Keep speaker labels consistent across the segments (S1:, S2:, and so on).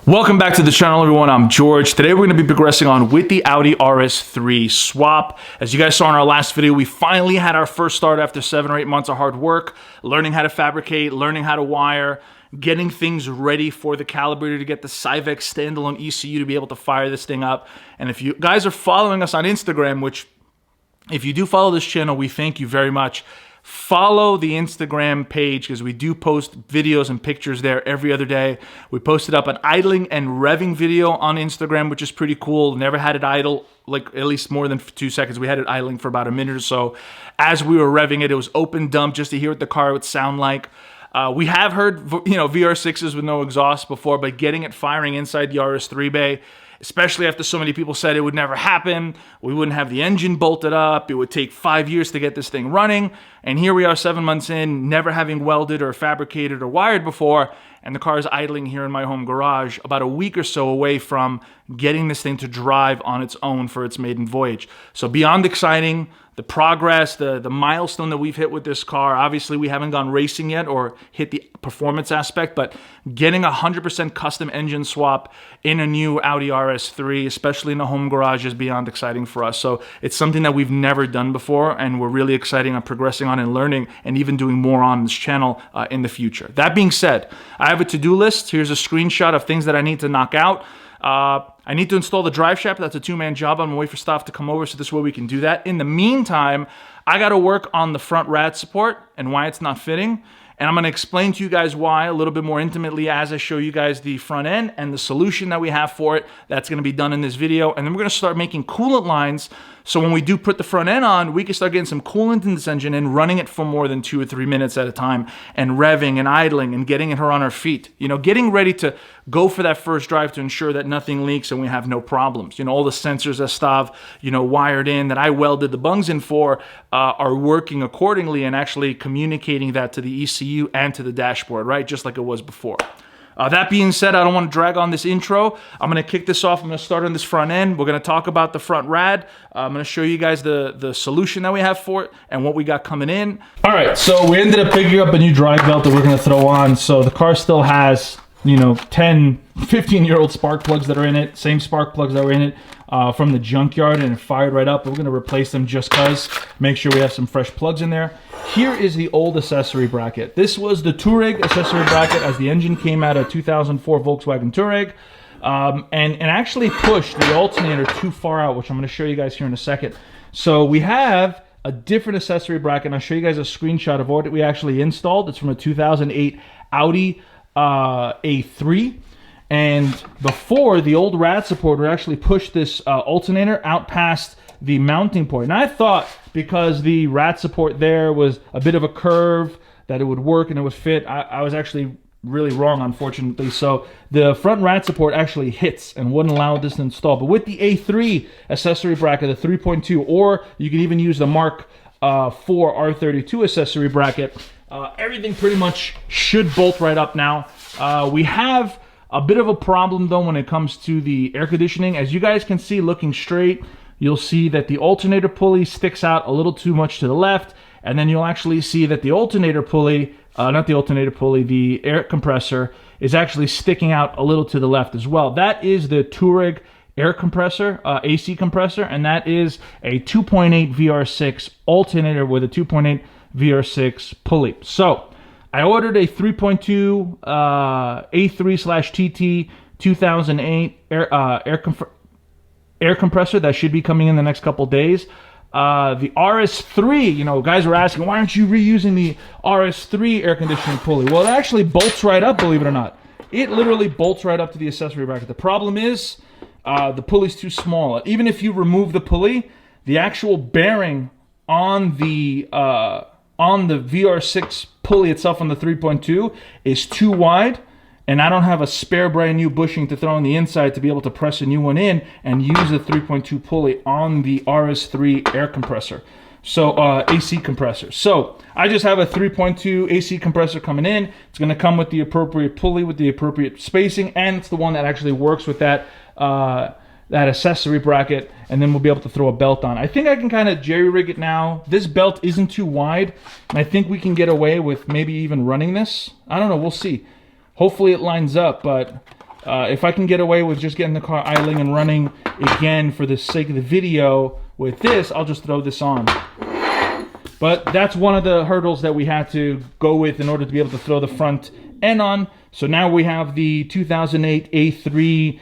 S1: Welcome back to the channel, everyone. I'm George. Today we're going to be progressing on with the Audi RS3 swap. As you guys saw in our last video, we finally had our first start after 7 or 8 months of hard work, learning how to fabricate, learning how to wire, getting things ready for the calibrator to get the Cyvex standalone ECU to be able to fire this thing up. And if you guys are following us on Instagram, which if you do follow this channel, we thank you very much. Follow the Instagram page because we do post videos and pictures there every other day. We posted up an idling and revving video on Instagram, which is pretty cool. Never had it idle, like at least more than 2 seconds. We had it idling for about a minute or so. As we were revving it, it was open dump just to hear what the car would sound like. We have heard, VR6s with no exhaust before, but getting it firing inside the RS3 bay, especially after so many people said it would never happen, we wouldn't have the engine bolted up, it would take 5 years to get this thing running, and here we are 7 months in, never having welded or fabricated or wired before, and the car is idling here in my home garage, about a week or so away from getting this thing to drive on its own for its maiden voyage. So beyond exciting, the progress, the milestone that we've hit with this car, obviously we haven't gone racing yet or hit the performance aspect, but getting a 100% custom engine swap in a new Audi RS3, especially in a home garage, is beyond exciting for us. So it's something that we've never done before, and we're really excited on progressing on and learning and even doing more on this channel in the future. That being said, I have a to-do list. Here's a screenshot of things that I need to knock out. I need to install the drive shaft. That's a two-man job. I'm gonna wait for staff to come over so this way we can do that. In the meantime, I gotta work on the front rad support and why it's not fitting. And I'm gonna explain to you guys why a little bit more intimately as I show you guys the front end and the solution that we have for it. That's gonna be done in this video. And then we're gonna start making coolant lines so when we do put the front end on, we can start getting some coolant in this engine and running it for more than 2 or 3 minutes at a time and revving and idling and getting her on her feet. You know, getting ready to go for that first drive to ensure that nothing leaks and we have no problems. You know, all the sensors that Stav, wired in, that I welded the bungs in for, are working accordingly and actually communicating that to the ECU and to the dashboard, right? Just like it was before. That being said, I don't want to drag on this intro. I'm going to kick this off. I'm going to start on this front end. We're going to talk about the front rad. I'm going to show you guys the solution that we have for it and what we got coming in. All right, so we ended up picking up a new drive belt that we're going to throw on. So the car still has, 10, 15-year-old spark plugs that are in it, same spark plugs that were in it from the junkyard, and it fired right up. We're going to replace them just because, make sure we have some fresh plugs in there. Here is the old accessory bracket. This was the Touareg accessory bracket as the engine came out of 2004 Volkswagen Touareg, and actually pushed the alternator too far out, which I'm going to show you guys here in a second. So we have a different accessory bracket, and I'll show you guys a screenshot of what we actually installed. It's from a 2008 Audi A3. And before, the old rad support would actually push this alternator out past the mounting point. And I thought because the rad support there was a bit of a curve that it would work and it would fit. I was actually really wrong, unfortunately. So the front rad support actually hits and wouldn't allow this to install. But with the A3 accessory bracket, the 3.2, or you can even use the Mark IV R32 accessory bracket, everything pretty much should bolt right up now. We have a bit of a problem though when it comes to the air conditioning. As you guys can see, looking straight, you'll see that the alternator pulley sticks out a little too much to the left, and then you'll actually see that the alternator pulley, the air compressor is actually sticking out a little to the left as well. That is the Touareg air compressor, AC compressor, and that is a 2.8 VR6 alternator with a 2.8 VR6 pulley. So I ordered a 3.2 A3/TT 2008 air compressor that should be coming in the next couple days. The RS3, guys were asking, why aren't you reusing the RS3 air conditioning pulley? Well, it actually bolts right up, believe it or not. It literally bolts right up to the accessory bracket. The problem is the pulley's too small. Even if you remove the pulley, the actual bearing on the VR6 pulley itself on the 3.2 is too wide, and I don't have a spare brand new bushing to throw on the inside to be able to press a new one in and use the 3.2 pulley on the RS3 air compressor. So AC compressor. So I just have a 3.2 AC compressor coming in. It's going to come with the appropriate pulley with the appropriate spacing, and it's the one that actually works with that that accessory bracket, and then we'll be able to throw a belt on. I think I can kind of jerry rig it now. This belt isn't too wide, and I think we can get away with maybe even running this. I don't know, we'll see. Hopefully it lines up, but If I can get away with just getting the car idling and running again for the sake of the video with this, I'll just throw this on. But that's one of the hurdles that we had to go with in order to be able to throw the front end on. So now we have the 2008 A3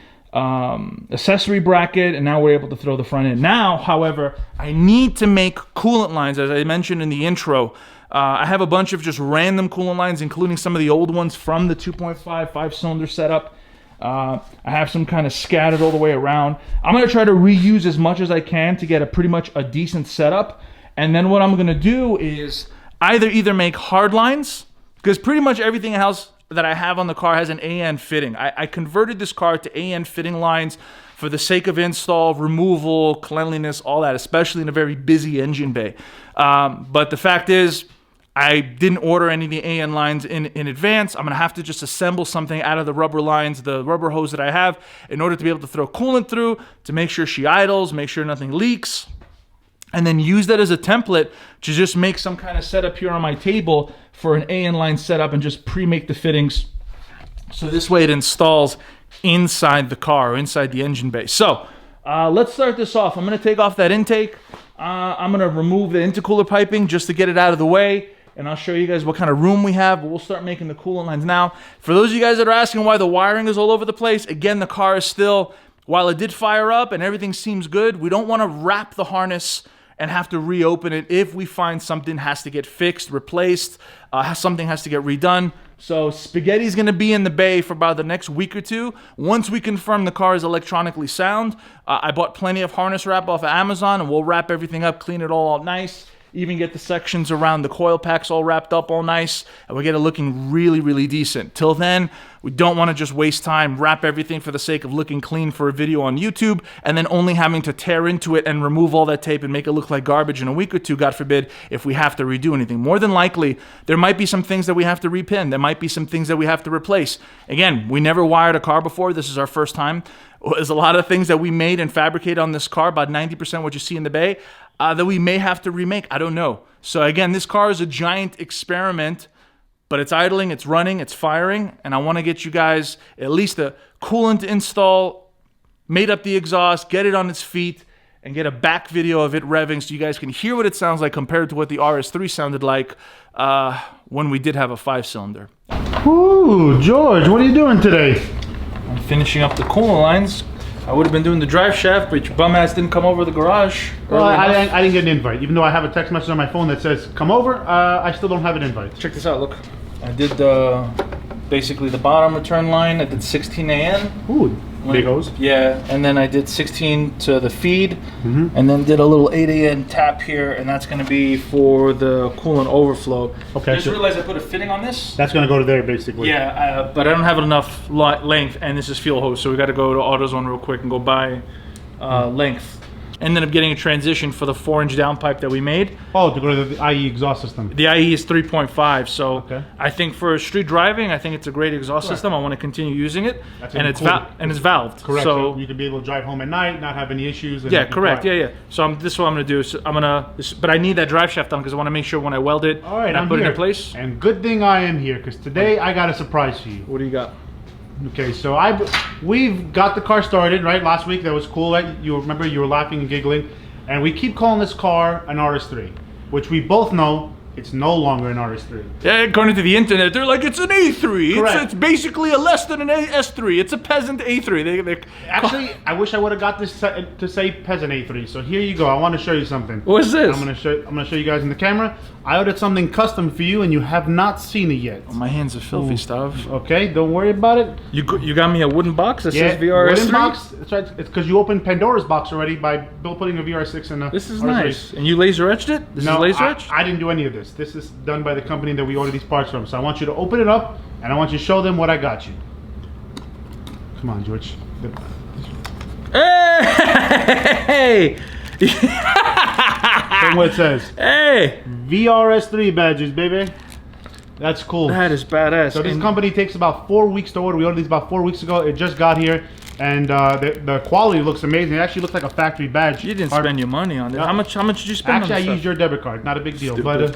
S1: accessory bracket, and now we're able to throw the front end. Now, however, I need to make coolant lines, as I mentioned in the intro. I have a bunch of just random coolant lines, including some of the old ones from the 2.5 5-cylinder setup. I have some kind of scattered all the way around. I'm going to try to reuse as much as I can to get pretty much a decent setup. And then what I'm going to do is either make hard lines, because pretty much everything else that I have on the car has an AN fitting. I converted this car to AN fitting lines for the sake of install, removal, cleanliness, all that, especially in a very busy engine bay. But the fact is, I didn't order any of the AN lines in advance. I'm going to have to just assemble something out of the rubber lines, the rubber hose that I have, in order to be able to throw coolant through, to make sure she idles, make sure nothing leaks, and then use that as a template to just make some kind of setup here on my table for an AN line setup and just pre-make the fittings. So this way it installs inside the car, or inside the engine bay. So let's start this off. I'm going to take off that intake. I'm going to remove the intercooler piping just to get it out of the way. And I'll show you guys what kind of room we have. But we'll start making the coolant lines now. For those of you guys that are asking why the wiring is all over the place, again, the car is still, while it did fire up and everything seems good, we don't want to wrap the harness and have to reopen it if we find something has to get fixed, replaced, something has to get redone. So spaghetti's going to be in the bay for about the next week or two. Once we confirm the car is electronically sound, I bought plenty of harness wrap off of Amazon, and we'll wrap everything up, clean it all up nice, even get the sections around the coil packs all wrapped up all nice, and we get it looking really, really decent. Till then, we don't want to just waste time, wrap everything for the sake of looking clean for a video on YouTube, and then only having to tear into it and remove all that tape and make it look like garbage in a week or two, God forbid, if we have to redo anything. More than likely, there might be some things that we have to repin. There might be some things that we have to replace. Again, we never wired a car before. This is our first time. There's a lot of things that we made and fabricated on this car, about 90% what you see in the bay, that we may have to remake. I don't know. So again, this car is a giant experiment, but it's idling, it's running, it's firing, and I want to get you guys at least a coolant install, made up the exhaust, get it on its feet, and get a back video of it revving so you guys can hear what it sounds like compared to what the RS3 sounded like when we did have a 5-cylinder.
S2: Ooh, George, what are you doing today?
S1: I'm finishing up the coolant lines. I would have been doing the drive shaft, but your bum ass didn't come over to the garage.
S2: Well, I didn't get an invite. Even though I have a text message on my phone that says, come over, I still don't have an invite.
S1: Check this out, look. I did basically the bottom return line. I did 16 AN.
S2: Ooh, big hose.
S1: Yeah, and then I did 16 to the feed, and then did a little 8 AN tap here, and that's going to be for the coolant overflow. Okay. I just realized I put a fitting on this.
S2: That's going to go to there, basically.
S1: Yeah, but I don't have enough length, and this is fuel hose, so we got to go to AutoZone real quick and go buy length. Ended up getting a transition for the 4-inch downpipe that we made.
S2: Oh, to go to the IE exhaust system.
S1: The IE is 3.5, so okay. I think for street driving, I think it's a great exhaust system. I want to continue using it, and it's valved.
S2: Correct. So you can be able to drive home at night, not have any issues.
S1: Yeah, correct. Yeah. So this is what I'm going to do. So but I need that drive shaft on because I want to make sure when I weld it, all right, and I put it in place.
S2: And good thing I am here because today I got a surprise for you.
S1: What do you got?
S2: Okay, so we've got the car started, right? Last week, that was cool, right? You remember you were laughing and giggling. And we keep calling this car an RS3, which we both know it's no longer an RS3.
S1: Yeah, according to the internet, they're like, it's an A3. It's basically a less than an S3. It's a peasant A3.
S2: Actually, I wish I would have got this to say peasant A3. So here you go. I want to show you something.
S1: What's this?
S2: I'm gonna show you guys in the camera. I ordered something custom for you, and you have not seen it yet.
S1: Oh, my hands are filthy, stuff.
S2: Okay, don't worry about it.
S1: You got me a wooden box that says VR6?
S2: Wooden box. That's right. It's because you opened Pandora's box already by putting a VR6 in a.
S1: This is nice. And you laser etched it? This is laser etched?
S2: I didn't do any of this. This is done by the company that we ordered these parts from. So I want you to open it up, and I want you to show them what I got you. Come on, George.
S1: Hey!
S2: Show what it says.
S1: Hey!
S2: VRS3 badges, baby. That's cool.
S1: That is badass.
S2: So this company takes about 4 weeks to order. We ordered these about 4 weeks ago. It just got here. And the quality looks amazing. It actually looks like a factory badge.
S1: You didn't spend your money on it. How much did you spend on this
S2: Actually, I used your debit card. Not a big deal. But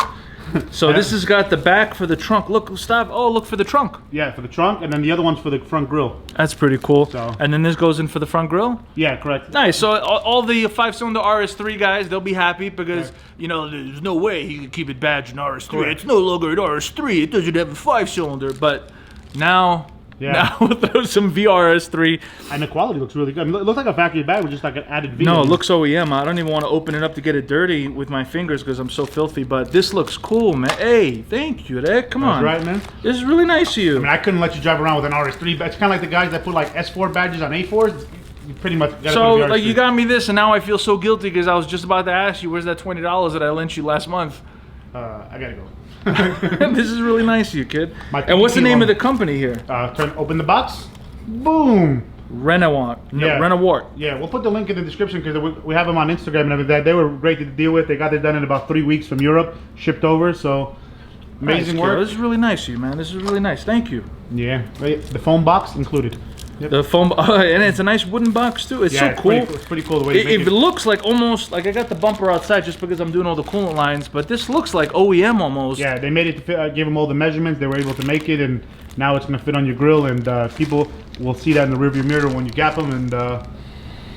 S1: So this has got the back for the trunk. Look, stop. Oh, look for the trunk.
S2: Yeah, for the trunk, and then the other one's for the front grille.
S1: That's pretty cool.
S2: So.
S1: And then this goes in for the front grille?
S2: Yeah, correct.
S1: Nice. So all the 5-cylinder RS3 guys, they'll be happy because, you know, there's no way he could keep it badged in RS3. Correct. It's no longer an RS3. It doesn't have a 5-cylinder. But now... Yeah. Now we'll throw some VRS3.
S2: And the quality looks really good. I mean, it looks like a factory bag with just like an added V.
S1: No, it looks OEM. I don't even want to open it up to get it dirty with my fingers because I'm so filthy. But this looks cool, man. Hey, thank you, Rick. Come on.
S2: That's right, man.
S1: This is really nice of you.
S2: I mean, I couldn't let you drive around with an RS3. But it's kind of like the guys that put like S4 badges on A4s. You pretty much got to
S1: So, like, you got me this, and now I feel so guilty because I was just about to ask you, where's that $20 that I lent you last month?
S2: I got to go.
S1: This is really nice of you, kid. And what's the name of the company here?
S2: Open the box. Boom.
S1: Renawart.
S2: Yeah.
S1: Renawart.
S2: Yeah, we'll put the link in the description because we have them on Instagram and everything. They were great to deal with. They got it done in about 3 weeks from Europe, shipped over. So amazing work.
S1: This is really nice of you, man. This is really nice. Thank you.
S2: Yeah, the foam box included. Yep.
S1: The foam, and it's a nice wooden box too. It's so cool.
S2: It's pretty cool the way
S1: it looks like almost like I got the bumper outside just because I'm doing all the coolant lines, but this looks like OEM almost.
S2: Yeah, they made it to fit, gave them all the measurements. They were able to make it, and now it's gonna fit on your grill, and people will see that in the rearview mirror when you gap them. And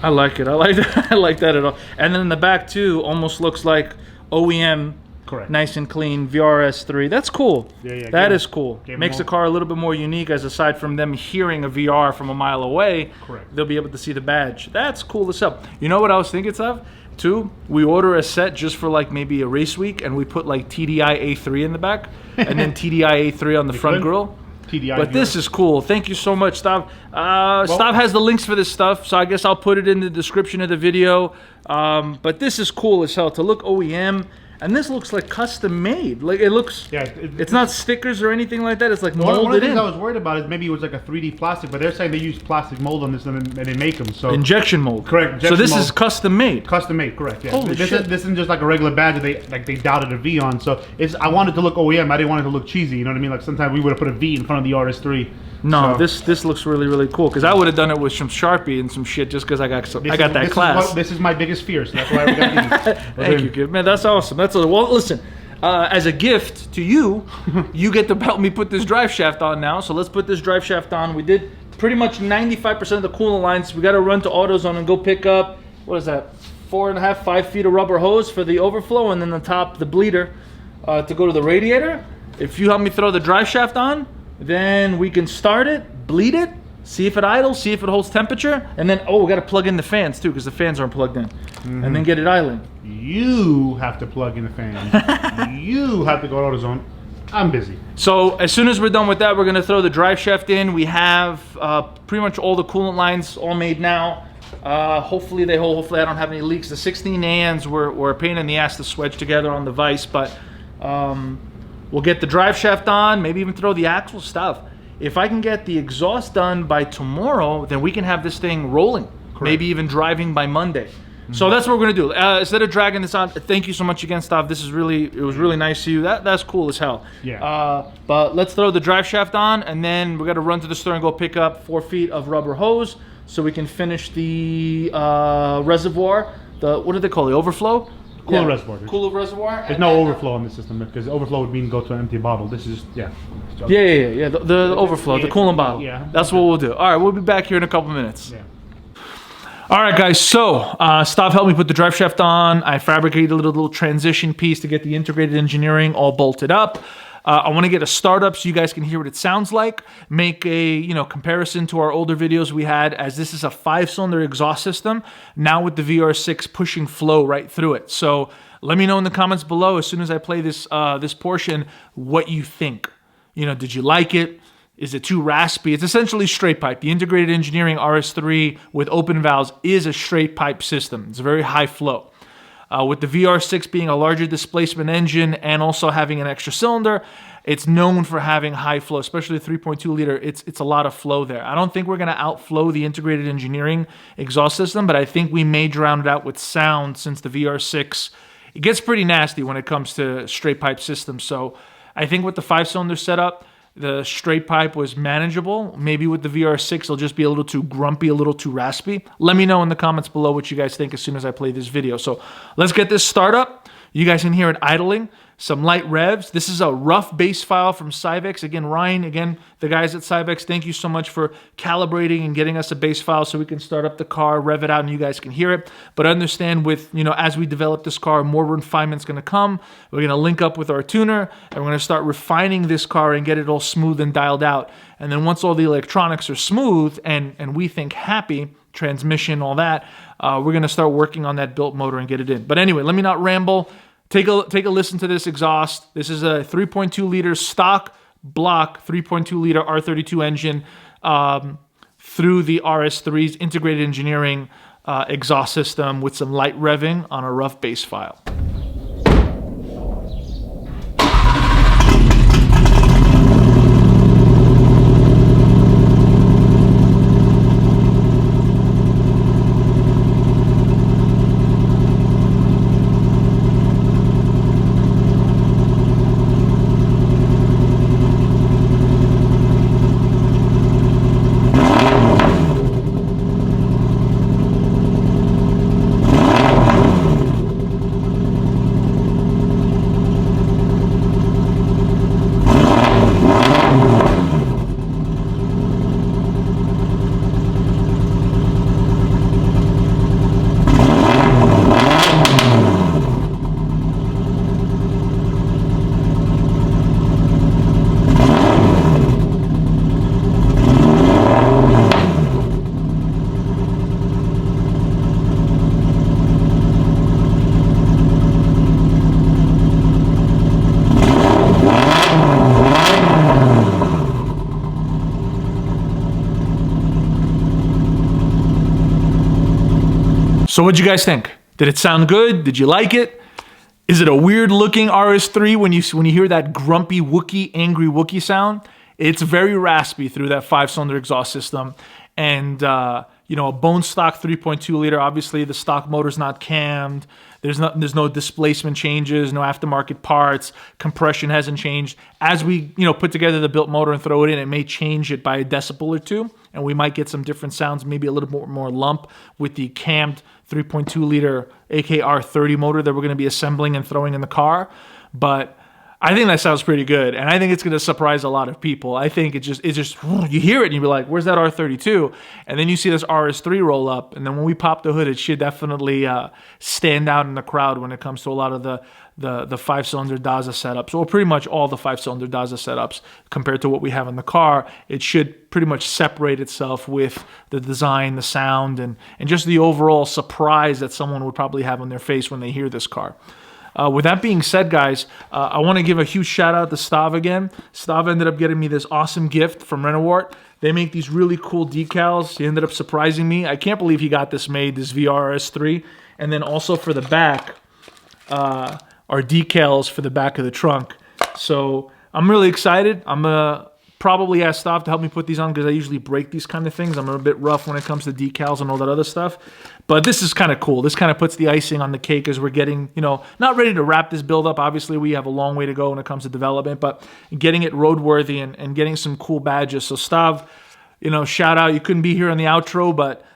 S1: I like it. I like that. I like that at all. And then in the back too, almost looks like OEM.
S2: Correct.
S1: Nice and clean VRS3. That's cool.
S2: Yeah.
S1: That is cool. Makes the car a little bit more unique, as aside from them hearing a VR from a mile away,
S2: correct,
S1: they'll be able to see the badge. That's cool as hell. You know what I was thinking of? Too, we order a set just for like maybe a race week, and we put like TDI A3 in the back, and then TDI A3 on the front grille.
S2: TDI
S1: but this is cool. Thank you so much, Stav. Stav has the links for this stuff, so I guess I'll put it in the description of the video. But this is cool as hell to look OEM. And this looks like custom made. Like it looks. Yeah. It's not stickers or anything like that. It's like molded in.
S2: One of the things I was worried about is maybe it was like a 3D plastic, but they're saying they use plastic mold on this and they make them. So
S1: injection mold.
S2: Correct. Injection
S1: so this
S2: mold.
S1: Is custom made.
S2: Custom made. Correct. Yeah.
S1: Holy shit.
S2: This isn't just like a regular badge that they dotted a V on. So I wanted to look OEM. I didn't want it to look cheesy. You know what I mean? Like sometimes we would have put a V in front of the RS3.
S1: No, so. This looks really, really cool. Because I would have done it with some Sharpie and some shit just because I got that class.
S2: This is my biggest fear, so that's why we got these.
S1: Thank you, kid. Man, that's awesome. Well, listen. As a gift to you, you get to help me put this drive shaft on now. So let's put this drive shaft on. We did pretty much 95% of the coolant lines. We got to run to AutoZone and go pick up, what is that, 4.5, 5 feet of rubber hose for the overflow, and then the top, the bleeder, to go to the radiator. If you help me throw the drive shaft on, then we can start it, bleed it, see if it idles, see if it holds temperature, and then, we got to plug in the fans too, because the fans aren't plugged in, and then get it idling.
S2: You have to plug in the fan. You have to go to AutoZone. I'm busy.
S1: So as soon as we're done with that, we're going to throw the drive shaft in. We have pretty much all the coolant lines all made now. Hopefully they hold. Hopefully I don't have any leaks. The 16 ANs were a pain in the ass to swedge together on the vise, but we'll get the drive shaft on, maybe even throw the axle stuff. If I can get the exhaust done by tomorrow, then we can have this thing rolling. Correct. Maybe even driving by Monday. So that's what we're gonna do. Instead of dragging this on, thank you so much again, Stav. It was really nice of you. That's cool as hell.
S2: Yeah.
S1: But let's throw the drive shaft on, and then we're gonna run to the store and go pick up 4 feet of rubber hose so we can finish the reservoir. What do they call it? The overflow?
S2: Coolant reservoir.
S1: Coolant reservoir.
S2: There's no overflow on the system because overflow would mean go to an empty bottle. This is
S1: Yeah. The overflow, the coolant bottle.
S2: Yeah.
S1: That's what we'll do. All right, we'll be back here in a couple minutes.
S2: Yeah.
S1: All right, guys, so Stav helped me put the drive shaft on. I fabricated a little transition piece to get the integrated engineering all bolted up. I want to get a startup so you guys can hear what it sounds like. Make a comparison to our older videos we had, as this is a 5-cylinder exhaust system, now with the VR6 pushing flow right through it. So let me know in the comments below as soon as I play this portion what you think. Did you like it? Is it too raspy? It's essentially straight pipe. The integrated engineering RS3 with open valves is a straight pipe system. It's a very high flow. With the VR6 being a larger displacement engine and also having an extra cylinder, it's known for having high flow, especially the 3.2 liter. It's a lot of flow there. I don't think we're going to outflow the integrated engineering exhaust system, but I think we may drown it out with sound, since the VR6, it gets pretty nasty when it comes to straight pipe systems. So I think with the 5-cylinder setup, the straight pipe was manageable. Maybe with the VR6, it'll just be a little too grumpy, a little too raspy. Let me know in the comments below what you guys think as soon as I play this video. So let's get this start up. You guys can hear it idling. some light revs. This is a rough base file from Cyvex. Again, Ryan, the guys at Cyvex, thank you so much for calibrating and getting us a base file so we can start up the car, rev it out, and you guys can hear it. But understand with, as we develop this car, more refinement's gonna come. We're gonna link up with our tuner, and we're gonna start refining this car and get it all smooth and dialed out. And then once all the electronics are smooth and we think happy, transmission, all that, we're gonna start working on that built motor and get it in. But anyway, let me not ramble. Take a listen to this exhaust. This is a 3.2 liter stock block 3.2 liter R32 engine through the RS3's integrated engineering exhaust system with some light revving on a rough base file. So what'd you guys think? Did it sound good? Did you like it? Is it a weird looking RS3 when you hear that grumpy Wookie, angry Wookie sound? It's very raspy through that 5-cylinder exhaust system. And, a bone stock 3.2 liter, obviously the stock motor's not cammed. There's no displacement changes, no aftermarket parts. Compression hasn't changed. As we, put together the built motor and throw it in, it may change it by a decibel or two. And we might get some different sounds, maybe a little bit more lump with the cammed 3.2 liter AKR30 motor that we're going to be assembling and throwing in the car. But I think that sounds pretty good, and I think it's going to surprise a lot of people. I think it's just you hear it and you're like, where's that R32? And then you see this RS3 roll up, and then when we pop the hood, it should definitely stand out in the crowd when it comes to a lot of the 5-cylinder Daza setups, or pretty much all the 5-cylinder Daza setups compared to what we have in the car. It should pretty much separate itself with the design, the sound, and just the overall surprise that someone would probably have on their face when they hear this car. With that being said, guys, I want to give a huge shout out to Stav again. Stav ended up getting me this awesome gift from Renawart. They make these really cool decals. He ended up surprising me. I can't believe he got this made, this VRS3. And then also for the back, are decals for the back of the trunk. So I'm really excited. I'm going to probably ask Stav to help me put these on because I usually break these kind of things. I'm a bit rough when it comes to decals and all that other stuff. But this is kind of cool. This kind of puts the icing on the cake as we're getting, not ready to wrap this build up. Obviously, we have a long way to go when it comes to development, but getting it roadworthy and getting some cool badges. So Stav, shout out. You couldn't be here on the outro, but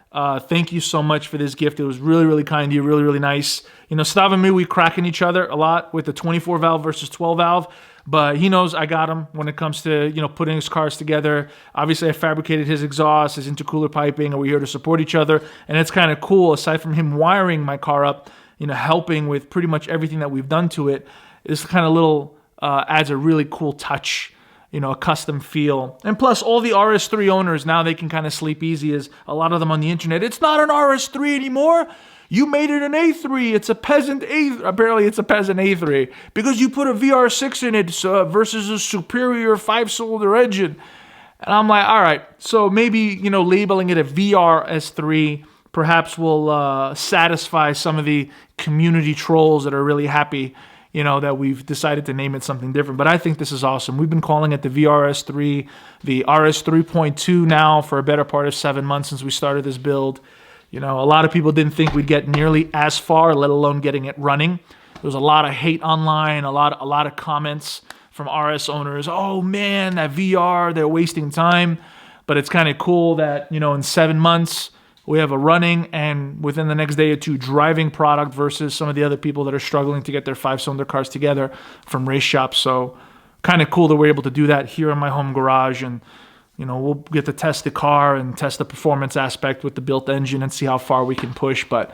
S1: thank you so much for this gift. It was really, really kind of you, really, really nice. Stav and me, we cracking each other a lot with the 24 valve versus 12 valve. But he knows I got him when it comes to, putting his cars together. Obviously, I fabricated his exhaust, his intercooler piping, and we're here to support each other. And it's kind of cool, aside from him wiring my car up, helping with pretty much everything that we've done to it. This kind of little adds a really cool touch, a custom feel. And plus, all the RS3 owners, now they can kind of sleep easy, as a lot of them on the internet, it's not an RS3 anymore. You made it an A3. It's a peasant A3. Apparently, it's a peasant A3 because you put a VR6 in it versus a superior 5-cylinder engine. And I'm like, all right. So maybe labeling it a VRS3 perhaps will satisfy some of the community trolls that are really happy, that we've decided to name it something different. But I think this is awesome. We've been calling it the VRS3, the RS3.2 now for a better part of 7 months since we started this build. A lot of people didn't think we'd get nearly as far, let alone getting it running. There was a lot of hate online, a lot of comments from RS owners. Oh man, that VR, they're wasting time. But it's kind of cool that, in 7 months, we have a running and within the next day or two driving product versus some of the other people that are struggling to get their 5-cylinder cars together from race shops. So kind of cool that we're able to do that here in my home garage. And you know, we'll get to test the car and test the performance aspect with the built engine and see how far we can push. But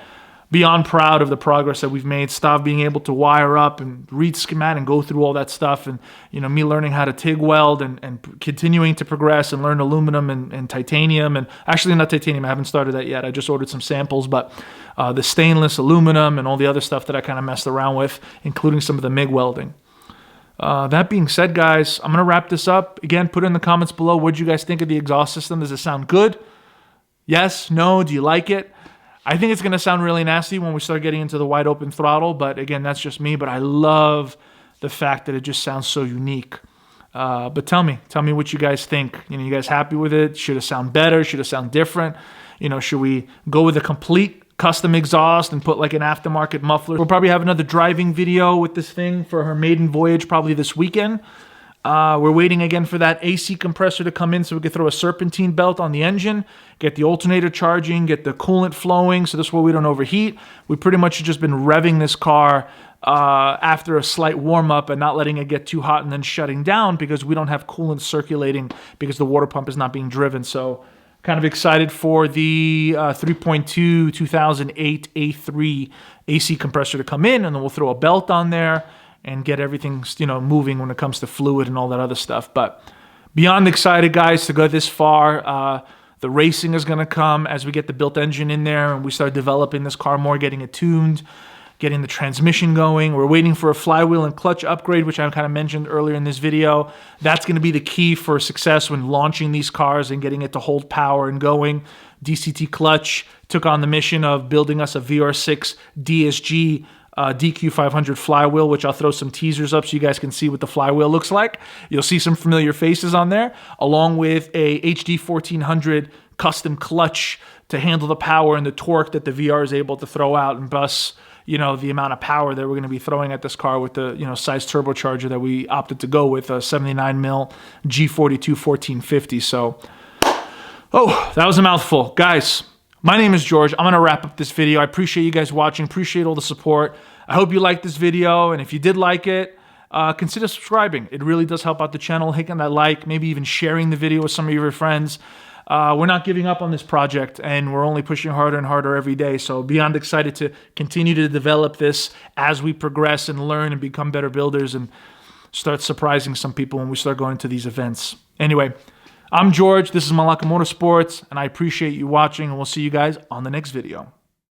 S1: beyond proud of the progress that we've made. Stav being able to wire up and read schematic and go through all that stuff, and you know, me learning how to TIG weld and continuing to progress and learn aluminum and titanium, and actually not titanium, I haven't started that yet. I just ordered some samples, but the stainless aluminum and all the other stuff that I kind of messed around with, including some of the MIG welding. That being said, guys, I'm going to wrap this up. Again, put in the comments below, what do you guys think of the exhaust system? Does it sound good? Yes? No? Do you like it? I think it's going to sound really nasty when we start getting into the wide open throttle, but again, that's just me. But I love the fact that it just sounds so unique. But tell me what you guys think. You know, you guys happy with it? Should it sound better? Should it sound different? You know, should we go with a complete custom exhaust and put like an aftermarket muffler? We'll probably have another driving video with this thing for her maiden voyage probably this weekend. We're waiting again for that AC compressor to come in so we can throw a serpentine belt on the engine, get the alternator charging, get the coolant flowing so this way we don't overheat. We pretty much have just been revving this car after a slight warm-up and not letting it get too hot and then shutting down because we don't have coolant circulating because the water pump is not being driven. So kind of excited for the 3.2 2008 A3 AC compressor to come in, and then we'll throw a belt on there and get everything, you know, moving when it comes to fluid and all that other stuff. But beyond excited, guys, to go this far. The racing is going to come as we get the built engine in there and we start developing this car more, getting it tuned, getting the transmission going. We're waiting for a flywheel and clutch upgrade, which I kind of mentioned earlier in this video. That's going to be the key for success when launching these cars and getting it to hold power and going. DCT Clutch took on the mission of building us a VR6 DSG DQ500 flywheel, which I'll throw some teasers up so you guys can see what the flywheel looks like. You'll see some familiar faces on there, along with a HD 1400 custom clutch to handle the power and the torque that the VR is able to throw out, and thus, you know, the amount of power that we're going to be throwing at this car with the, you know, size turbocharger that we opted to go with, a 79 mil G42 1450. So, oh, that was a mouthful. Guys, my name is George. I'm going to wrap up this video. I appreciate you guys watching. Appreciate all the support. I hope you liked this video, and if you did like it, consider subscribing. It really does help out the channel. Hitting that like, maybe even sharing the video with some of your friends. We're not giving up on this project, and we're only pushing harder and harder every day. So beyond excited to continue to develop this as we progress and learn and become better builders and start surprising some people when we start going to these events. Anyway, I'm George. This is Malaka Motorsports, and I appreciate you watching, and we'll see you guys on the next video.